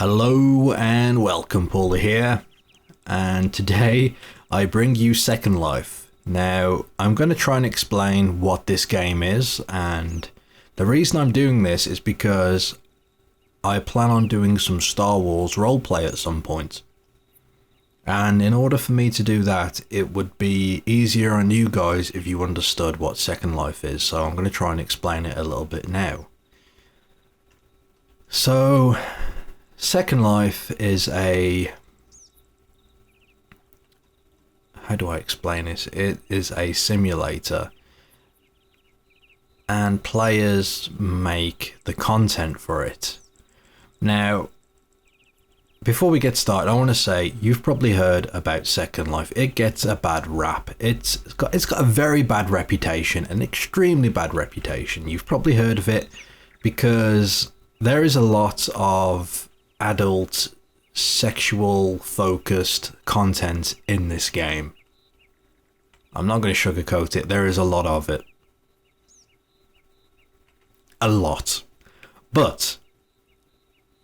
Hello and welcome, Pauleh here, and today I bring you Second Life. Now, I'm going to try and explain what this game is, and the reason I'm doing this is because I plan on doing some Star Wars roleplay at some point. And in order for me to do that, it would be easier on you guys if you understood what Second Life is, so I'm going to try and explain it a little bit now. So, Second Life is a... how do I explain this? It is a simulator, and players make the content for it. Now, before we get started, I want to say you've probably heard about Second Life. It gets a bad rap. It's got a very bad reputation, an extremely bad reputation. You've probably heard of it because there is a lot of adult, sexual focused content in this game. I'm not going to sugarcoat it. There is a lot of it. A lot. But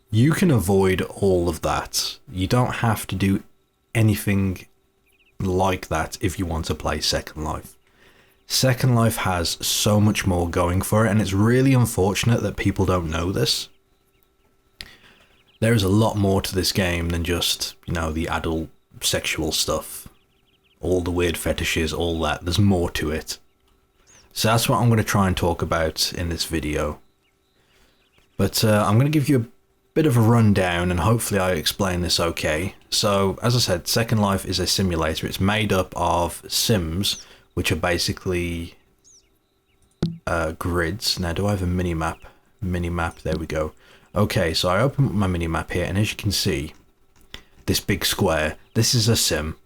you can avoid all of that. You don't have to do anything like that if you want to play Second Life. Second Life has so much more going for it, and it's really unfortunate that people don't know this. There is a lot more to this game than just, the adult sexual stuff. All the weird fetishes, all that. There's more to it. So that's what I'm going to try and talk about in this video. But I'm going to give you a bit of a rundown, and hopefully I explain this okay. So, as I said, Second Life is a simulator. It's made up of sims, which are basically grids. Now, do I have a mini-map? Mini-map, there we go. Okay, so I open my mini-map here, and as you can see, this big square, this is a sim.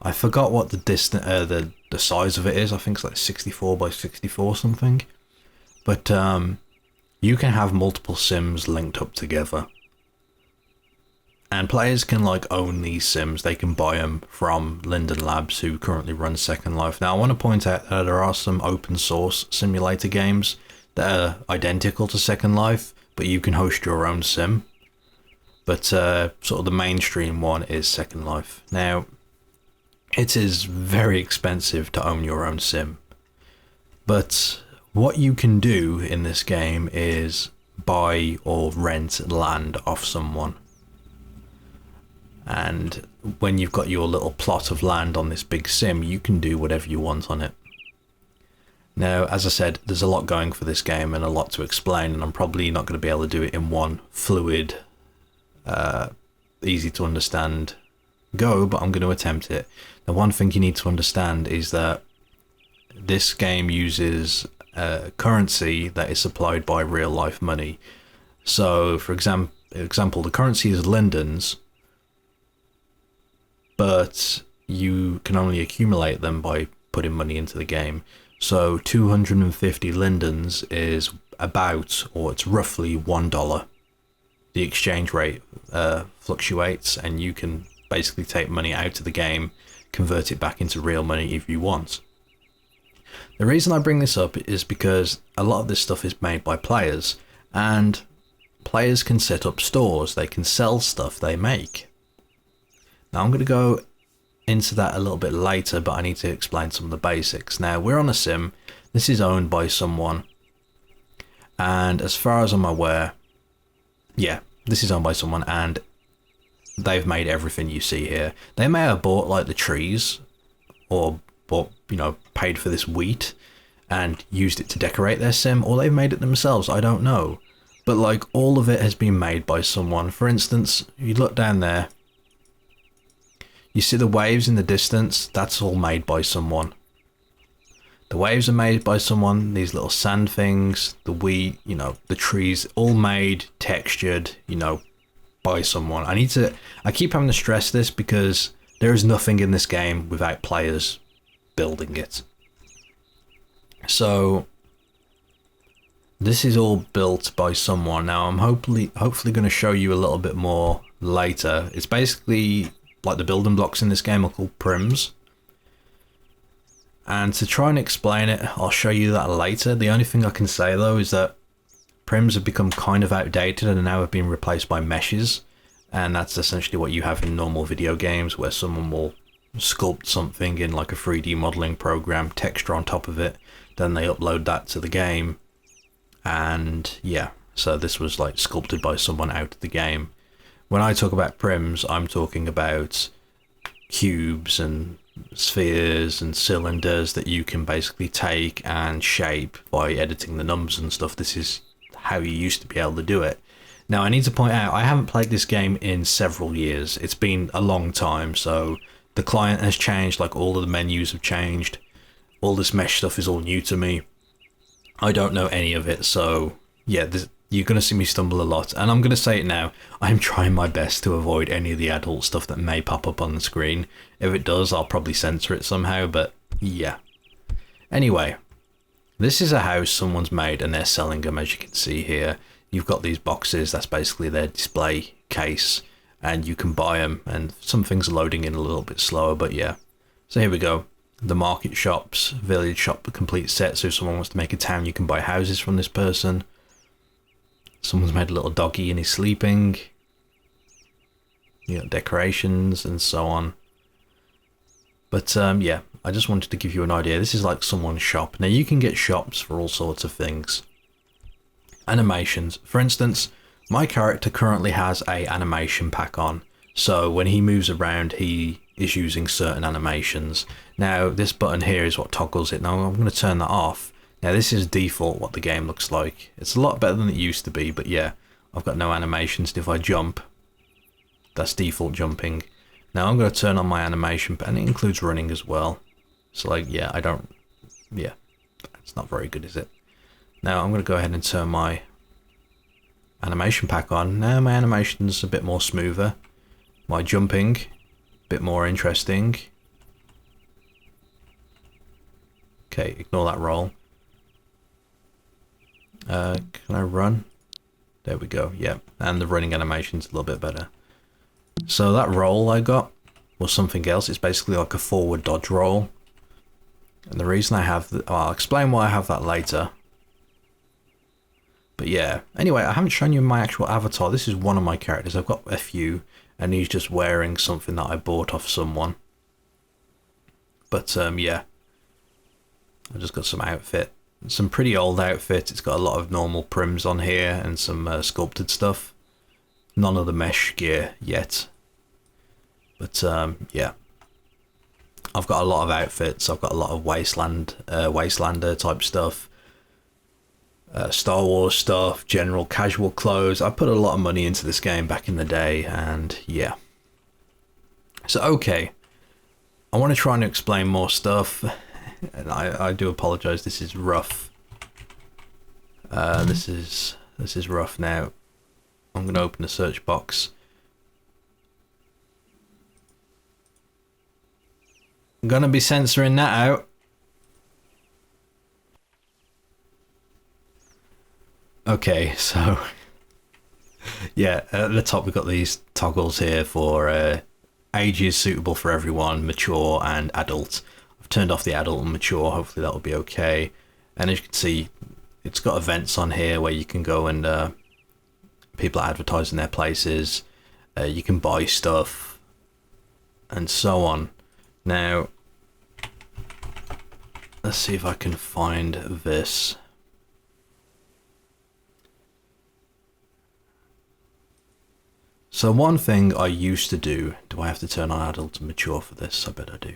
I forgot what the distance, the size of it is. I think it's like 64 by 64 something. But you can have multiple sims linked up together. And players can own these sims. They can buy them from Linden Labs, who currently run Second Life. Now, I want to point out that there are some open source simulator games that are identical to Second Life, but you can host your own sim. But sort of the mainstream one is Second Life. Now, it is very expensive to own your own sim. But what you can do in this game is buy or rent land off someone. And when you've got your little plot of land on this big sim, you can do whatever you want on it. Now, as I said, there's a lot going for this game and a lot to explain, and I'm probably not going to be able to do it in one fluid, easy to understand go, but I'm going to attempt it. The one thing you need to understand is that this game uses currency that is supplied by real life money. So, for example, the currency is lindens, but you can only accumulate them by putting money into the game. So 250 lindens is about, or it's roughly $1. The exchange rate fluctuates, and you can basically take money out of the game, convert it back into real money if you want. The reason I bring this up is because a lot of this stuff is made by players, and players can set up stores. They can sell stuff they make. Now, I'm going to go into that a little bit later, but I need to explain some of the basics. Now, we're on a sim. This is owned by someone, and as far as I'm aware, yeah, this is owned by someone, and they've made everything you see here. They may have bought the trees, or bought, paid for this wheat and used it to decorate their sim, or they've made it themselves. I don't know, but all of it has been made by someone. For instance, you look down there, you see the waves in the distance. That's all made by someone. The waves are made by someone. These little sand things, the wheat, the trees, all made, textured, by someone. I keep having to stress this because there is nothing in this game without players building it. So this is all built by someone. Now, I'm hopefully going to show you a little bit more later. It's basically the building blocks in this game are called prims. And to try and explain it, I'll show you that later. The only thing I can say though is that prims have become kind of outdated and now have been replaced by meshes. And that's essentially what you have in normal video games, where someone will sculpt something in like a 3D modeling program, texture on top of it, then they upload that to the game. And yeah, so this was like sculpted by someone out of the game. When I talk about prims, I'm talking about cubes and spheres and cylinders that you can basically take and shape by editing the numbers and stuff. This is how you used to be able to do it. Now, I need to point out, I haven't played this game in several years. It's been a long time, so the client has changed, like all of the menus have changed. All this mesh stuff is all new to me. I don't know any of it, so yeah, you're going to see me stumble a lot. And I'm going to say it now, I'm trying my best to avoid any of the adult stuff that may pop up on the screen. If it does, I'll probably censor it somehow, but yeah. Anyway, this is a house someone's made and they're selling them, as you can see here. You've got these boxes, that's basically their display case, and you can buy them, and some things are loading in a little bit slower, but yeah. So here we go. The market shops, village shop, the complete set, so if someone wants to make a town, you can buy houses from this person. Someone's made a little doggy and he's sleeping. You got decorations and so on. But yeah, I just wanted to give you an idea. This is like someone's shop. Now you can get shops for all sorts of things. Animations. For instance, my character currently has a animation pack on. So when he moves around, he is using certain animations. Now this button here is what toggles it. Now I'm going to turn that off. Now this is default what the game looks like. It's a lot better than it used to be, but yeah, I've got no animations. If I jump, that's default jumping. Now I'm going to turn on my animation, and it includes running as well. So like, yeah, it's not very good, is it? Now I'm going to go ahead and turn my animation pack on. Now my animation's a bit more smoother. My jumping, a bit more interesting. Okay, ignore that roll. Can I run? There we go, yeah. And the running animation's a little bit better. So that roll I got was something else. It's basically like a forward dodge roll. And the reason I have, I'll explain why I have that later. But yeah, anyway, I haven't shown you my actual avatar. This is one of my characters. I've got a few, and he's just wearing something that I bought off someone. But yeah, I just got some outfit. Some pretty old outfit. It's got a lot of normal prims on here and some sculpted stuff. None of the mesh gear yet. But yeah, I've got a lot of outfits. I've got a lot of Wastelander type stuff. Star Wars stuff, general casual clothes. I put a lot of money into this game back in the day, and yeah. So okay, I want to try and explain more stuff, and I do apologize. This is rough. This is rough. Now I'm going to open the search box. I'm going to be censoring that out. Okay, so yeah, at the top we've got these toggles here for ages suitable for everyone, mature and adult. I've turned off the adult and mature, hopefully that'll be okay. And as you can see, it's got events on here where you can go and people are advertising their places, you can buy stuff and so on. Now, let's see if I can find this. So one thing I used to do I have to turn on adult and mature for this? I bet I do.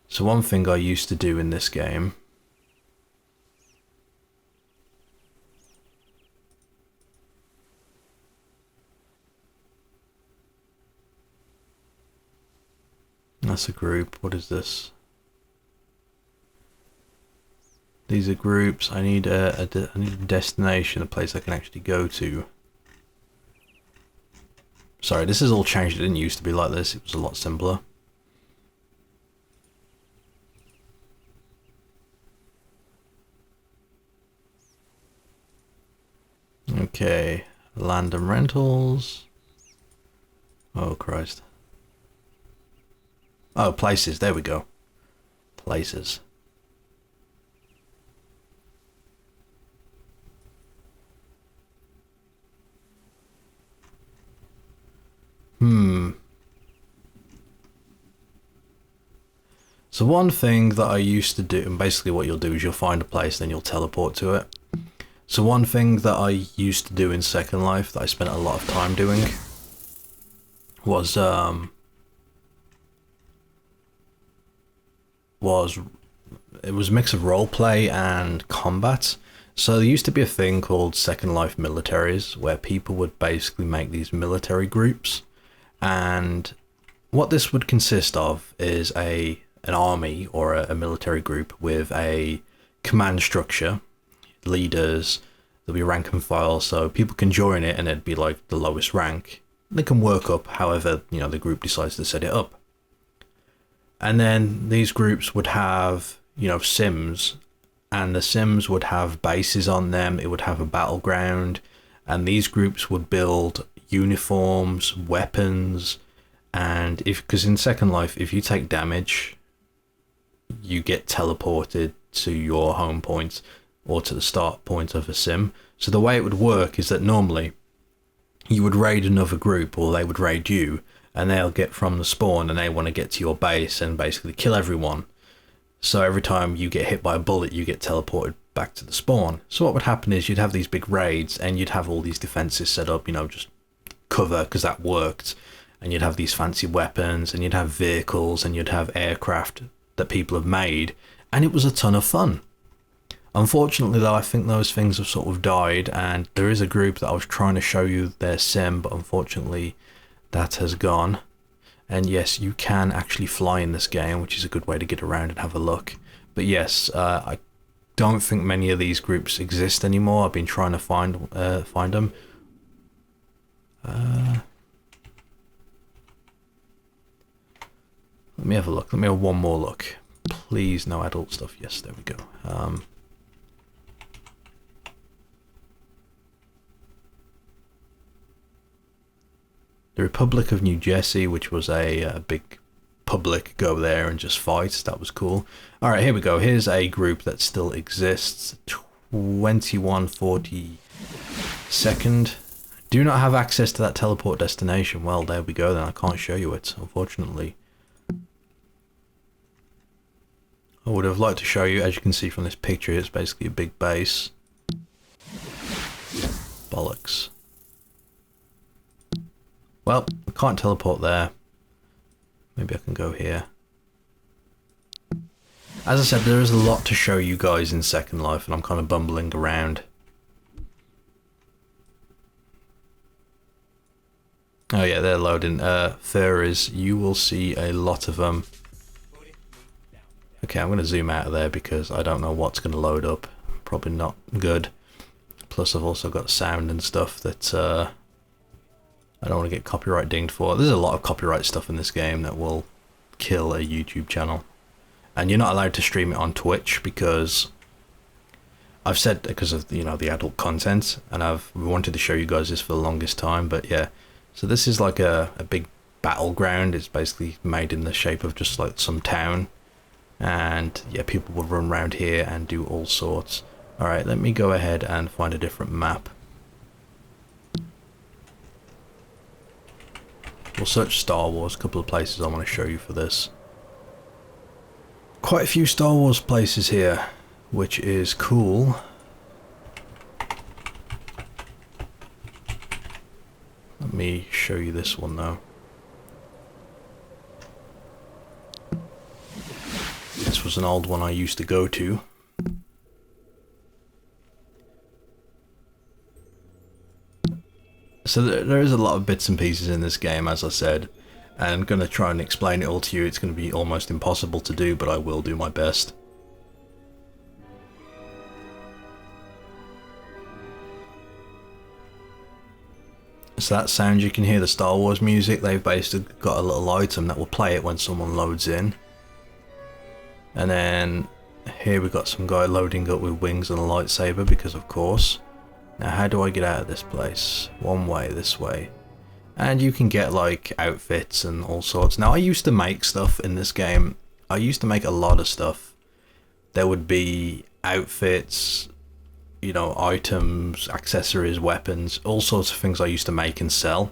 So one thing I used to do in this game that's a group. What is this? These are groups. I need a destination, a place I can actually go to. Sorry, this is all changed. It didn't used to be like this. It was a lot simpler. Okay, land and rentals. Oh Christ. Oh, places. There we go. Places. So one thing that I used to do, and basically what you'll do is you'll find a place, then you'll teleport to it. So one thing that I used to do in Second Life that I spent a lot of time doing was it was a mix of roleplay and combat. So there used to be a thing called Second Life militaries, where people would basically make these military groups, and what this would consist of is an army or a military group with a command structure, leaders. There'll be rank and file, so people can join it and it'd be like the lowest rank. They can work up however, you know, the group decides to set it up. And then these groups would have, you know, sims, and the sims would have bases on them. It would have a battleground, and these groups would build uniforms, weapons, and because in Second Life, if you take damage, you get teleported to your home point or to the start point of a sim. So the way it would work is that normally you would raid another group, or they would raid you, and they'll get from the spawn and they want to get to your base and basically kill everyone. So every time you get hit by a bullet, you get teleported back to the spawn. So what would happen is you'd have these big raids and you'd have all these defenses set up, you know, just cover, because that worked. And you'd have these fancy weapons, and you'd have vehicles, and you'd have aircraft that people have made, and it was a ton of fun. Unfortunately though, I think those things have sort of died, and there is a group that I was trying to show you their sim, but unfortunately that has gone. And yes, you can actually fly in this game, which is a good way to get around and have a look. But yes, I don't think many of these groups exist anymore. I've been trying to find them. Let me have a look. Let me have one more look. Please, no adult stuff. Yes, there we go. The Republic of New Jersey, which was a big public go there and just fight. That was cool. All right, here we go. Here's a group that still exists. 2142nd. Do not have access to that teleport destination. Well, there we go then. I can't show you it, unfortunately. I would have liked to show you. As you can see from this picture, it's basically a big base. Bollocks. Well, I can't teleport there. Maybe I can go here. As I said, there is a lot to show you guys in Second Life, and I'm kind of bumbling around. Oh yeah, they're loading. Furries, you will see a lot of them. Okay, I'm going to zoom out of there because I don't know what's going to load up. Probably not good. Plus I've also got sound and stuff that I don't want to get copyright dinged for. There's a lot of copyright stuff in this game that will kill a YouTube channel. And you're not allowed to stream it on Twitch because I've said, because of, you know, the adult content, and I've wanted to show you guys this for the longest time. But yeah, so this is like a big battleground. It's basically made in the shape of just like some town. And yeah, people will run around here and do all sorts. Alright, let me go ahead and find a different map. We'll search Star Wars, a couple of places I want to show you for this. Quite a few Star Wars places here, which is cool. Let me show you this one though. This was an old one I used to go to. So there is a lot of bits and pieces in this game, as I said, and I'm going to try and explain it all to you. It's going to be almost impossible to do, but I will do my best. So that sound, you can hear the Star Wars music. They've basically got a little item that will play it when someone loads in. And then here we've got some guy loading up with wings and a lightsaber, because of course. Now how do I get out of this place? One way, this way. And you can get like outfits and all sorts. Now I used to make stuff in this game. I used to make a lot of stuff. There would be outfits, you know, items, accessories, weapons, all sorts of things I used to make and sell.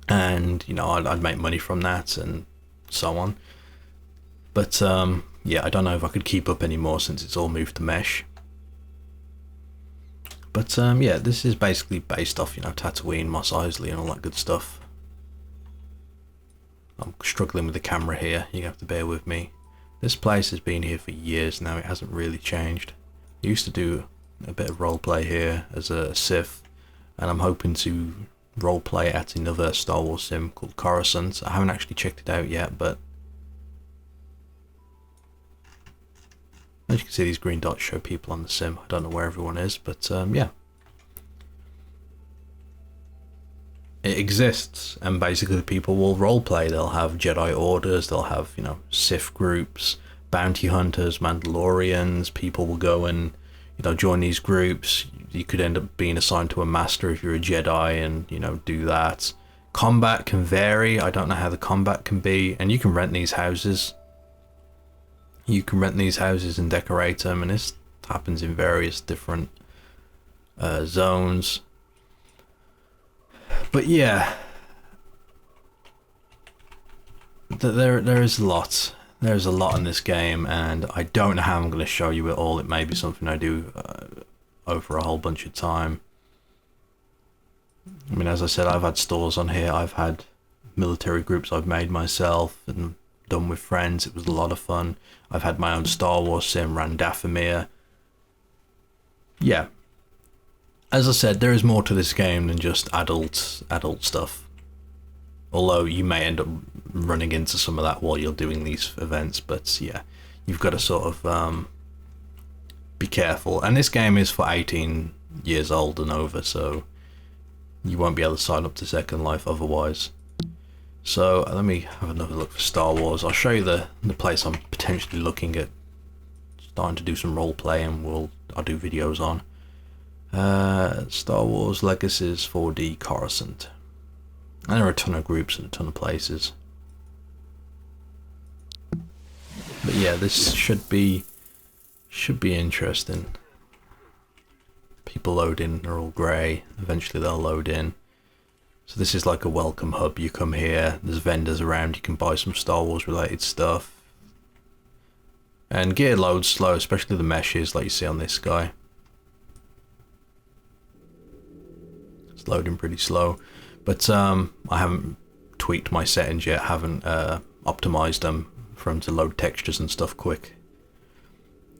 and you know, I'd make money from that and so on. But yeah, I don't know if I could keep up anymore since it's all moved to mesh. But yeah, this is basically based off, you know, Tatooine, Mos Eisley and all that good stuff. I'm struggling with the camera here, you have to bear with me. This place has been here for years now, it hasn't really changed. I used to do a bit of roleplay here as a Sith, and I'm hoping to roleplay at another Star Wars sim called Coruscant. I haven't actually checked it out yet, but as you can see, these green dots show people on the sim. I don't know where everyone is, but yeah. It exists, and basically people will roleplay. They'll have Jedi orders, they'll have, you know, Sith groups, bounty hunters, Mandalorians. People will go and, you know, join these groups. You could end up being assigned to a master if you're a Jedi and, you know, do that. Combat can vary. I don't know how the combat can be, and you can rent these houses. You can rent these houses and decorate them, and this happens in various different zones. But yeah, there is a lot. There's a lot in this game, and I don't know how I'm going to show you it all. It may be something I do over a whole bunch of time. I mean, as I said, I've had stores on here. I've had military groups I've made myself and done with friends. It was a lot of fun. I've had my own Star Wars sim, ran Dathomir. Yeah. As I said, there is more to this game than just adult stuff. Although you may end up running into some of that while you're doing these events, but yeah, you've got to sort of be careful. And this game is for 18 years old and over, so you won't be able to sign up to Second Life otherwise. So let me have another look for Star Wars. I'll show you the place I'm potentially looking at starting to do some role play, and I'll do videos on. Star Wars Legacies 4D Coruscant. And there are a ton of groups and a ton of places. But yeah, this should be interesting. People load in, they're all grey. Eventually they'll load in. So this is like a welcome hub. You come here, there's vendors around, you can buy some Star Wars related stuff. And gear loads slow, especially the meshes like you see on this guy. It's loading pretty slow. But I haven't tweaked my settings yet, haven't optimized them for them to load textures and stuff quick.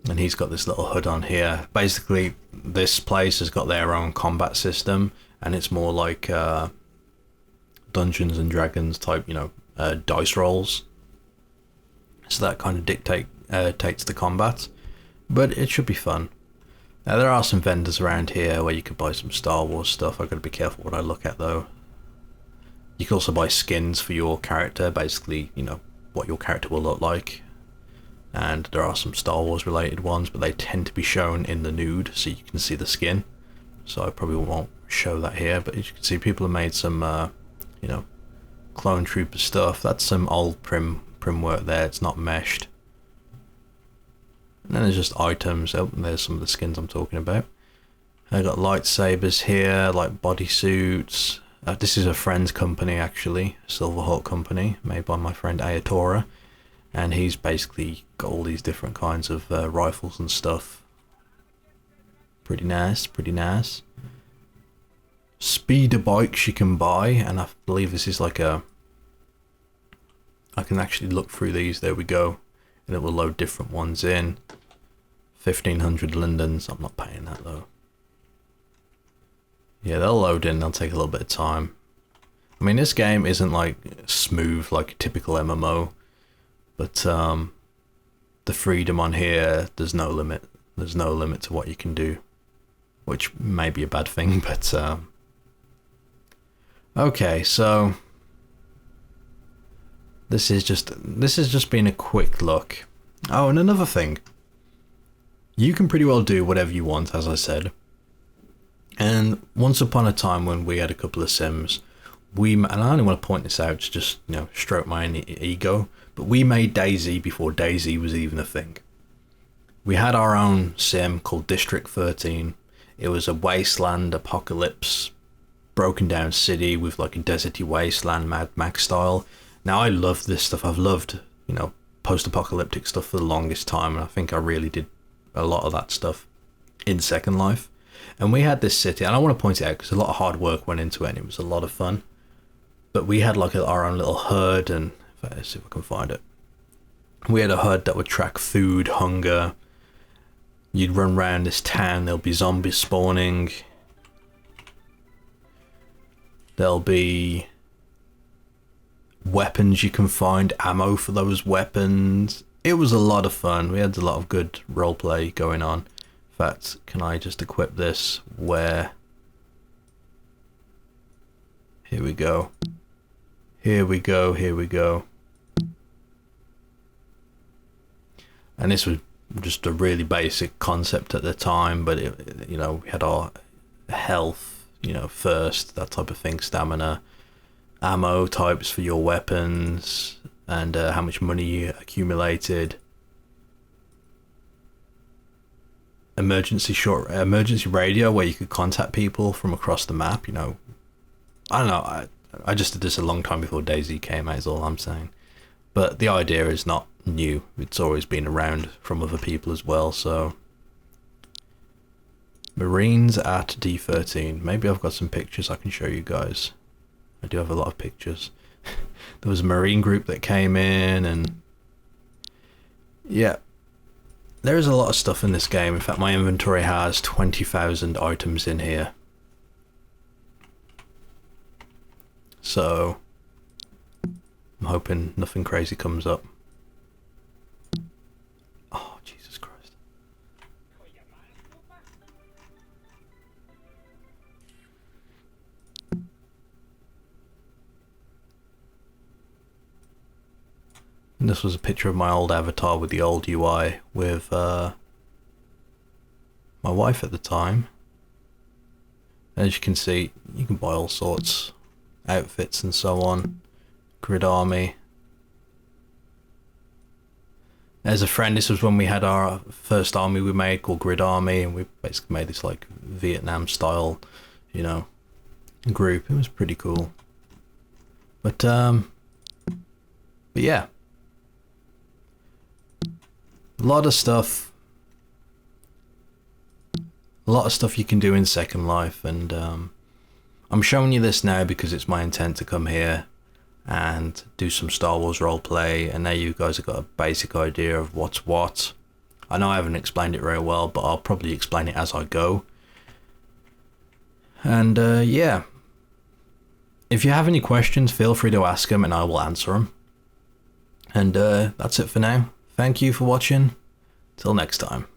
And he's got this little HUD on here. Basically, this place has got their own combat system, and it's more like Dungeons and Dragons type, you know, dice rolls. So that kind of dictates the combat, but it should be fun. Now there are some vendors around here where you could buy some Star Wars stuff. I've got to be careful what I look at though. You can also buy skins for your character, basically, you know, what your character will look like. And there are some Star Wars related ones, but they tend to be shown in the nude, so you can see the skin. So I probably won't show that here, but as you can see, people have made some, you know, clone trooper stuff. That's some old prim work there, it's not meshed. And then there's just items. Oh, there's some of the skins I'm talking about. I got lightsabers here, like bodysuits. This is a friend's company actually, Silverhawk company, made by my friend Ayatora. And he's basically got all these different kinds of rifles and stuff. Pretty nice, pretty nice. Speeder bikes you can buy, and I believe this is like a... I can actually look through these, there we go. And it will load different ones in. 1500 lindens, I'm not paying that though. Yeah, they'll load in, they'll take a little bit of time. I mean, this game isn't like smooth like a typical MMO. But the freedom on here, there's no limit. There's no limit to what you can do, which may be a bad thing, but okay, so this has just been a quick look. Oh, and another thing, you can pretty well do whatever you want, as I said. And once upon a time when we had a couple of sims, and I only want to point this out to just, you know, stroke my own ego, but we made DayZ before DayZ was even a thing. We had our own sim called District 13. It was a wasteland apocalypse broken down city with like a deserty wasteland, Mad Max style. Now I love this stuff. I've loved, you know, post-apocalyptic stuff for the longest time, and I think I really did a lot of that stuff in Second Life. And we had this city, and I want to point it out because a lot of hard work went into it and it was a lot of fun. But we had like our own little herd, and let's see if I can find it. We had a herd that would track food, hunger. You'd run around this town, there'll be zombies spawning. There'll be weapons you can find, ammo for those weapons. It was a lot of fun. We had a lot of good roleplay going on. In fact, can I just equip this where... Here we go. Here we go, here we go. And this was just a really basic concept at the time, but it, you know, we had our health, you know, first, that type of thing, stamina, ammo types for your weapons, and how much money you accumulated. Emergency radio where you could contact people from across the map, you know. I don't know, I just did this a long time before DayZ came out is all I'm saying. But the idea is not new. It's always been around from other people as well, so... Marines at D13. Maybe I've got some pictures I can show you guys. I do have a lot of pictures. There was a Marine group that came in, and... yeah. There is a lot of stuff in this game. In fact, my inventory has 20,000 items in here. So... I'm hoping nothing crazy comes up. Oh, Jesus Christ. And this was a picture of my old avatar with the old UI with my wife at the time. As you can see, you can buy all sorts, outfits and so on. Grid Army. As a friend, this was when we had our first army we made called Grid Army, and we basically made this like Vietnam style, you know, group. It was pretty cool. But yeah. A lot of stuff you can do in Second Life, and I'm showing you this now because it's my intent to come here and do some Star Wars roleplay, and now you guys have got a basic idea of what's what. I know I haven't explained it very well, but I'll probably explain it as I go. And yeah, if you have any questions, feel free to ask them and I will answer them. And that's it for now. Thank you for watching. Till next time.